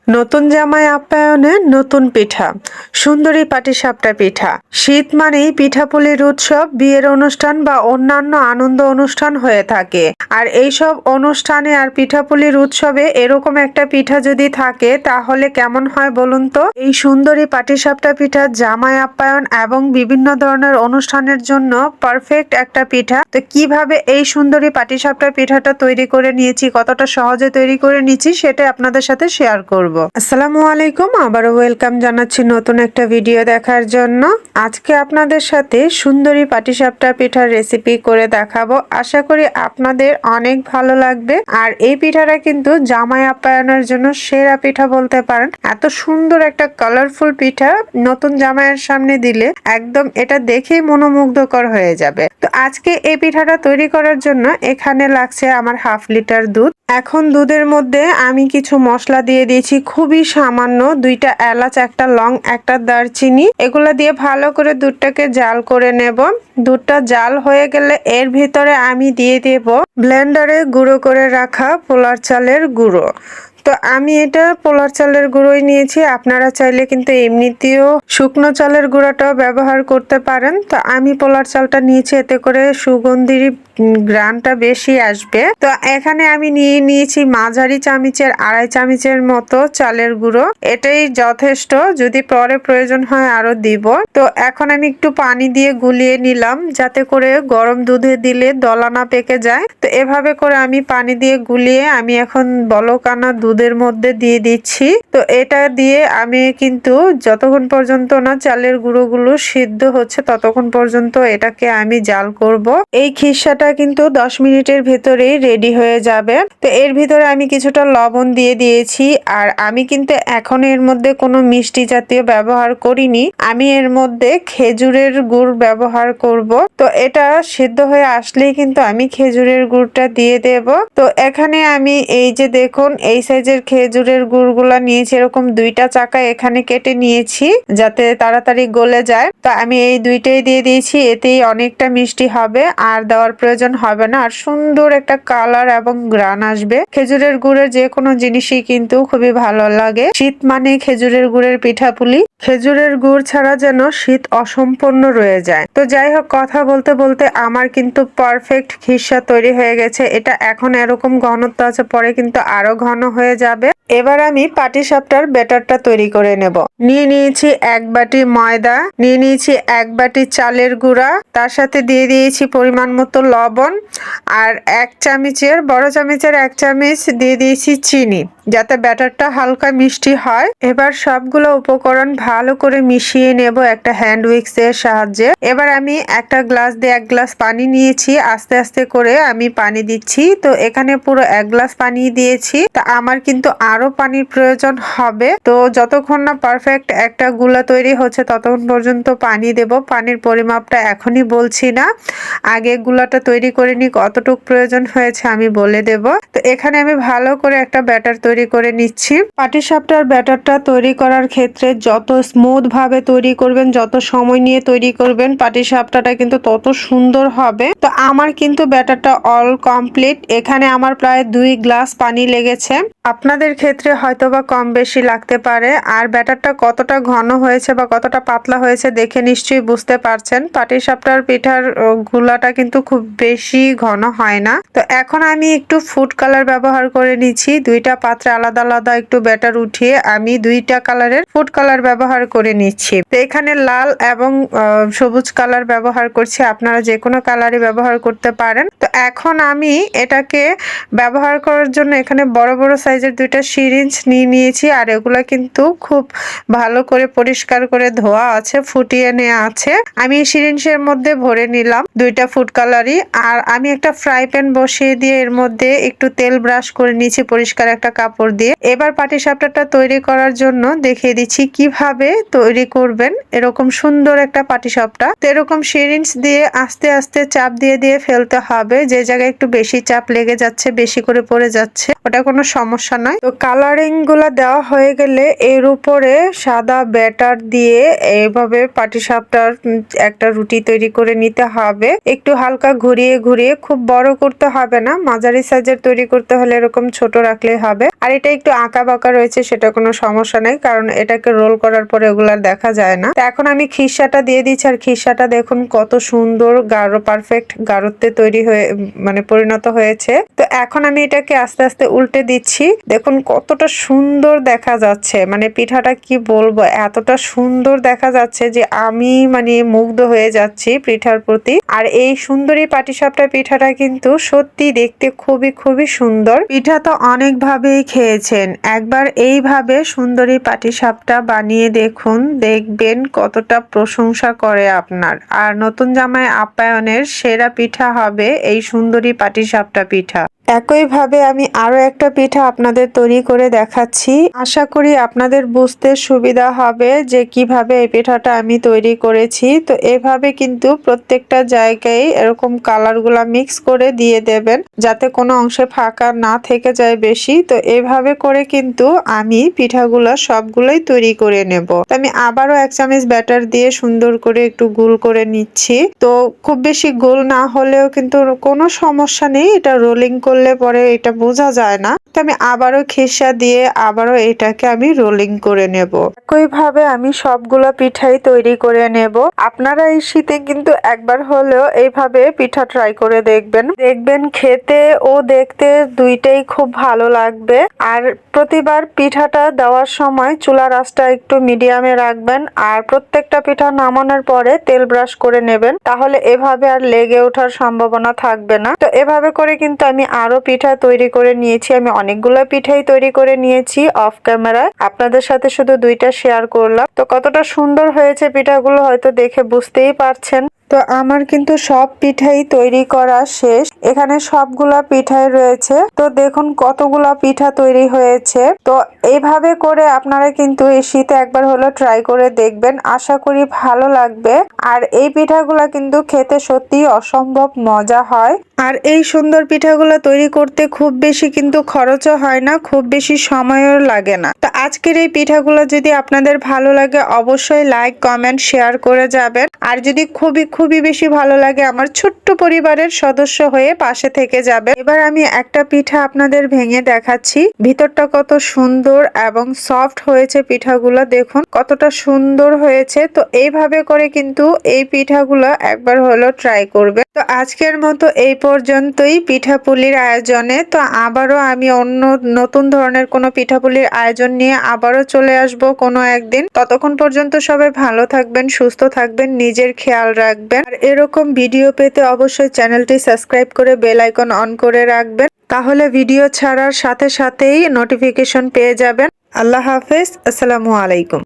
নতুন জামাই আপ্যায়নে নতুন পিঠা, সুন্দরী পাটিসাপটা পিঠা। শীত মানেই পিঠাপুলির উৎসব, বিয়ের অনুষ্ঠান বা অন্যান্য আনন্দ অনুষ্ঠান হয়ে থাকে। আর এইসব অনুষ্ঠানে আর পিঠাপুলির উৎসবে এরকম একটা পিঠা যদি থাকে তাহলে কেমন হয় বলুন তো। এই সুন্দরী পাটিসাপটা পিঠা জামাই আপ্যায়ন এবং বিভিন্ন ধরনের অনুষ্ঠানের জন্য পারফেক্ট একটা পিঠা। তো কিভাবে এই সুন্দরী পাটিসাপটা পিঠাটা তৈরি করে নিয়েছি, কতটা সহজে তৈরি করে নিয়েছি সেটা আপনাদের সাথে শেয়ার করব। আসসালামু আলাইকুম, আবারও ওয়েলকাম জানাচ্ছি নতুন একটা ভিডিও দেখার জন্য। আজকে আপনাদের সাথে সুন্দরী পাটিসাপটা পিঠার রেসিপি করে দেখাবো। আশা করি আপনাদের অনেক ভালো লাগবে। আর এই পিঠাটা কিন্তু জামাই আপ্যায়নের জন্য সেরা পিঠা বলতে পারেন। এত সুন্দর একটা কালারফুল পিঠা নতুন জামাইয়ের সামনে দিলে একদম এটা দেখেই মনোমুগ্ধকর হয়ে যাবে। তো আজকে এই পিঠাটা তৈরি করার জন্য এখানে লাগছে আমার 1/2 লিটার দুধ। এখন দুধের মধ্যে আমি কিছু মশলা দিয়ে দিয়েছি, খুবই সামান্য, 2টা এলাচ, 1টা লং, 1টা দারচিনি। এগুলো দিয়ে ভালো করে দুধটাকে জাল করে নেব। দুধটা জাল হয়ে গেলে এর ভিতরে আমি দিয়ে দেব ব্লেন্ডারে গুঁড়ো করে রাখা পোলার চালের গুঁড়ো। তো আমি এটা পোলার চালের গুঁড়োই নিয়েছি, আপনারা চাইলে কিন্তু এমনিতেও শুকনো চালের গুঁড়োটাও ব্যবহার করতে পারেন। তো আমি পোলার চালটা নিয়েছি, এতে করে সুগন্ধির গ্রানটা বেশি আসবে। তো এখানে আমি নিয়ে নিয়েছি মাঝারি চামচের 2.5 চামচের মতো চালের গুঁড়ো। এটাই যথেষ্ট, যদি পরে প্রয়োজন হয় আরো দিব। তো এখন আমি একটু পানি দিয়ে গুলিয়ে নিলাম, যাতে করে গরম দুধে দিলে দলা না পেকে যায়। তো এভাবে করে আমি পানি দিয়ে গুলিয়ে আমি এখন বলকানা দুধের মধ্যে দিয়ে দিচ্ছি। তো এটা দিয়ে আমি কিন্তু যতক্ষণ পর্যন্ত না চালের গুঁড়োগুলো সিদ্ধ হচ্ছে ততক্ষণ পর্যন্ত এটাকে আমি জাল করব। এই খিসাটা কিন্তু 10 মিনিটের ভেতরেই রেডি হয়ে যাবে। তো এর ভিতরে আমি কিছুটা লবণ দিয়ে দিয়েছি। আর আমি কিন্তু এখন এর মধ্যে কোনো মিষ্টি জাতীয় ব্যবহার করিনি, আমি এর মধ্যে খেজুরের গুড় ব্যবহার করব। তো এটা সিদ্ধ হয়ে আসলেই কিন্তু আমি খেজুরের গুড়টা দিয়ে দেব। তো এখানে আমি এই যে দেখুন এই সাইজের খেজুরের গুড়গুলা নিয়েছি, এরকম 2টা চাকা এখানে কেটে নিয়েছি যাতে তাড়াতাড়ি গলে যায়। তো আমি এই 2টাই দিয়ে দিয়েছি, এতেই অনেকটা মিষ্টি হবে, আর দেওয়ার প্রয়োজন হবে না। আর সুন্দর একটা কালার এবং গ্রান আসবে। খেজুরের গুড়ের যে কোনো জিনিসই কিন্তু খুবই ভালো লাগে। শীত মানে খেজুরের গুড়ের পিঠাপুলি, খেজুরের গুড় ছাড়া যেন শীত অসম্পূর্ণ রয়ে যায়। তো যাই হোক, কথা বলতে বলতে আমার কিন্তু পারফেক্ট খিসা তৈরি হয়ে গেছে। এটা এখন এরকম ঘনত্ব আছে, পরে কিন্তু আরো ঘন হয়ে যাবে। এবার আমি পাটিসাপটার ব্যাটারটা তৈরি করে নেব। নিয়ে নিয়েছি 1 বাটি ময়দা, নিয়ে নিয়েছি 1 বাটি চালের গুঁড়া, তার সাথে দিয়ে দিয়েছি পরিমাণ মতো লবণ, আর 1 চামচের বড় চামচের 1 চামচ দিয়ে দিয়েছি চিনি, যাতে ব্যাটারটা হালকা মিষ্টি হয়। এবার সবগুলো উপকরণ ভালো করে মিশিয়ে নেব একটা হ্যান্ড উইক্সের সাহায্যে। এবার আমি একটা গ্লাস দিয়ে 1 গ্লাস পানি নিয়েছি, আস্তে আস্তে করে আমি পানি দিচ্ছি। তো এখানে পুরো 1 গ্লাস পানি দিয়েছি। তা আমার কিন্তু আরো পানির প্রয়োজন হবে। তো যতক্ষণ না পারফেক্ট একটা গুলা তৈরি হচ্ছে ততক্ষণ পর্যন্ত পানি দেব। পানির পরিমাপটা এখনই বলছি না, আগে গুলাটা তৈরি করে নি, কতটুকু প্রয়োজন হয়েছে আমি বলে দেব। তো এখানে আমি ভালো করে একটা ব্যাটার তৈরি করে নিচ্ছি। পাটিসাপটার ব্যাটারটা তৈরি করার ক্ষেত্রে যত স্মুথ ভাবে তৈরি করবেন, যত সময় নিয়ে তৈরি করবেন, পাটিসাপটাটা কিন্তু তত সুন্দর হবে। তো আমার কিন্তু ব্যাটারটা অল কমপ্লিট। এখানে আমার প্রায় 2 গ্লাস পানি লেগেছে, আপনাদের ক্ষেত্রে হয়তোবা কম বেশি লাগতে পারে। আর ব্যাটারটা কতটা ঘন হয়েছে বা কতটা পাতলা হয়েছে দেখে নিশ্চয়ই বুঝতে পারছেন। পাটিসাপটার পিঠার গুলাটা কিন্তু খুব বেশি ঘন হয় না। তো এখন আমি একটু ফুড কালার ব্যবহার করে নিচ্ছি। 2টা পাত্রে আলাদা আলাদা একটু ব্যাটার উঠিয়ে আমি 2টা কালারের ফুড কালার ব্যবহার করে নিচ্ছি। তো এখানে লাল এবং সবুজ কালার ব্যবহার করছি, আপনারা যে কোনো কালারই ব্যবহার করতে পারেন। তো এখন আমি এটাকে ব্যবহার করার জন্য এখানে বড় বড় সাইজের 2টা সিরিঞ্জ নিয়ে নিয়েছি। আর এগুলা কিন্তু খুব ভালো করে পরিষ্কার করে ধোয়া আছে, ফুটিয়ে নেওয়া আছে। আমি সিরিঞ্জের মধ্যে ভরে নিলাম 2টা ফুড কালারই। আর আমি একটা ফ্রাই প্যান বসিয়ে দিয়ে এর মধ্যে একটু তেল ব্রাশ করে নিয়েছি পরিষ্কার একটা কাপড় দিয়ে। এবার পাটিসাপটাটা তৈরি করার জন্য দেখিয়ে দিচ্ছি কিভাবে তৈরি করবেন এরকম সুন্দর একটা পাটিসাপটা। তো এরকম সিরিঞ্জ দিয়ে আস্তে আস্তে চাপ দিয়ে দিয়ে ফেলতে হবে। যে জায়গায় একটু বেশি চাপ লেগে যাচ্ছে, বেশি করে পড়ে যাচ্ছে, ওটা কোনো সমস্যা নয়। তো কালারিং গুলা দেওয়া হয়ে গেলে এর উপরে সাদা ব্যাটার দিয়ে এইভাবে পাটিসাপটার একটা রুটি তৈরি করে নিতে হবে। একটু হালকা ঘুরিয়ে ঘুরিয়ে, খুব বড় করতে হবে না, মাঝারি সাইজের তৈরি করতে হলে এরকম ছোট রাখলেই হবে। আর এটা একটু আঁকা বাঁকা রয়েছে, সেটা কোনো সমস্যা নেই, কারণ এটাকে রোল করার পরে ওগুলার দেখা যায় না। তো এখন আমি খিসাটা দিয়ে দিচ্ছি, আর খিসাটা দেখুন কত সুন্দর গাঢ়, পারফেক্ট গাঢ়ত্বে তৈরি হয়ে মানে পরিণত হয়েছে। তো এখন আমি এটাকে আস্তে আস্তে উল্টে দিচ্ছি। দেখুন কতটা সুন্দর দেখা যাচ্ছে, মানে পিঠাটা কি বলবো, এতটা সুন্দর দেখা যাচ্ছে যে আমি মানে মুগ্ধ হয়ে যাচ্ছি পিঠার প্রতি। আর এই সুন্দরী পাটিসাপটা পিঠাটা কিন্তু সত্যি দেখতে খুবই খুবই সুন্দর। পিঠা তো অনেক ভাবেই খেয়েছেন, একবার এইভাবে সুন্দরী পাটিসাপটা বানিয়ে দেখুন, দেখবেন কতটা প্রশংসা করে আপনার। আর নতুন জামাই আপ্যায়নের সেরা পিঠা হবে এই সুন্দরী পাটিসাপটা পিঠা। একইভাবে আমি আরো একটা পিঠা আপনাদের তৈরি করে দেখাচ্ছি। আশা করি আপনাদের বুঝতে সুবিধা হবে যে কিভাবে এই পিঠাটা আমি তৈরি করেছি। তো এভাবে কিন্তু প্রত্যেকটা জায়গায় এরকম কালারগুলা মিক্স করে দিয়ে দেবেন, যাতে কোনো অংশে ফাঁকা না থেকে যায় বেশি। তো এভাবে করে কিন্তু আমি পিঠাগুলা সবগুলোই তৈরি করে নেব। তো আমি আবারও 1 চামচ ব্যাটার দিয়ে সুন্দর করে একটু গোল করে নিচ্ছি। তো খুব বেশি গোল না হলেও কিন্তু কোনো সমস্যা নেই, এটা রোলিং করলে পরে এটা বোঝা যায় না। তো আমি আবারও খিসা দিয়ে আবারও এটাকে আমি রোলিং করে নেব। একইভাবে আমি সবগুলো পিঠাই তৈরি করে নেব। আপনারা এই শীতে কিন্তু একবার হলেও এইভাবে পিঠা ট্রাই করে দেখবেন, দেখবেন খেতে ও দেখতে দুইটাই খুব ভালো লাগবে। আর প্রতিবার পিঠাটা দেওয়ার সময় চুলার আঁচটা একটু মিডিয়ামে রাখবেন, আর প্রত্যেকটা পিঠা নামানোর পরে তেল ব্রাশ করে নেবেন, তাহলে এভাবে আর লেগে ওঠার সম্ভাবনা থাকবে না। তো এভাবে করে কিন্তু আমি আরো পিঠা তৈরি করে নিয়েছি। আমি অনেকগুলো পিঠাই তৈরি করে নিয়েছি অফ ক্যামেরায়, আপনাদের সাথে শুধু দুইটা শেয়ার করলাম। তো কতটা সুন্দর হয়েছে পিঠাগুলো হয়তো দেখে বুঝতেই পারছেন। তো আমার কিন্তু সব পিঠাই তৈরি করা শেষ, এখানে সবগুলা পিঠাই রয়েছে। তো দেখুন কতগুলা পিঠা তৈরি হয়েছে। তো এইভাবে করে আপনারা কিন্তু এই শীতে একবার হলো ট্রাই করে দেখবেন, আশা করি ভালো লাগবে। আর এই পিঠাগুলা কিন্তু খেতে সত্যি অসম্ভব মজা হয়। আর এই সুন্দর পিঠাগুলো তৈরি করতে খুব বেশি কিন্তু খরচও হয় না, খুব বেশি সময়ও লাগে না। তো আজকের এই পিঠাগুলো যদি আপনাদের ভালো লাগে অবশ্যই লাইক, কমেন্ট, শেয়ার করে যাবেন। আর যদি খুবই বেশি ভালো লাগে আমার ছোট্ট পরিবারের সদস্য হয়ে পাশে থেকে যাবে। এবার আমি একটা পিঠা আপনাদের ভেঙে দেখাচ্ছি, ভিতরটা কত সুন্দর এবং সফট হয়েছে পিঠাগুলো, দেখুন কতটা সুন্দর হয়েছে। তো এইভাবে করে কিন্তু এই পিঠাগুলো একবার হলো ট্রাই করবে। তো আজকের মতো এই পর্যন্তই পিঠাপুলির আয়োজনে। তো আবারও আমি অন্য নতুন ধরনের কোনো পিঠাপুলির আয়োজন নিয়ে আবারও চলে আসব কোনো একদিন। ততক্ষণ পর্যন্ত সবাই ভালো থাকবেন, সুস্থ থাকবেন, নিজের খেয়াল রাখবেন। আর এরকম ভিডিও পেতে অবশ্যই চ্যানেলটি সাবস্ক্রাইব করে বেল আইকন অন করে রাখবেন, তাহলে ভিডিও ছাড়ার সাথে সাথেই নোটিফিকেশন পেয়ে যাবেন। আল্লাহ হাফেজ, আসসালামু আলাইকুম।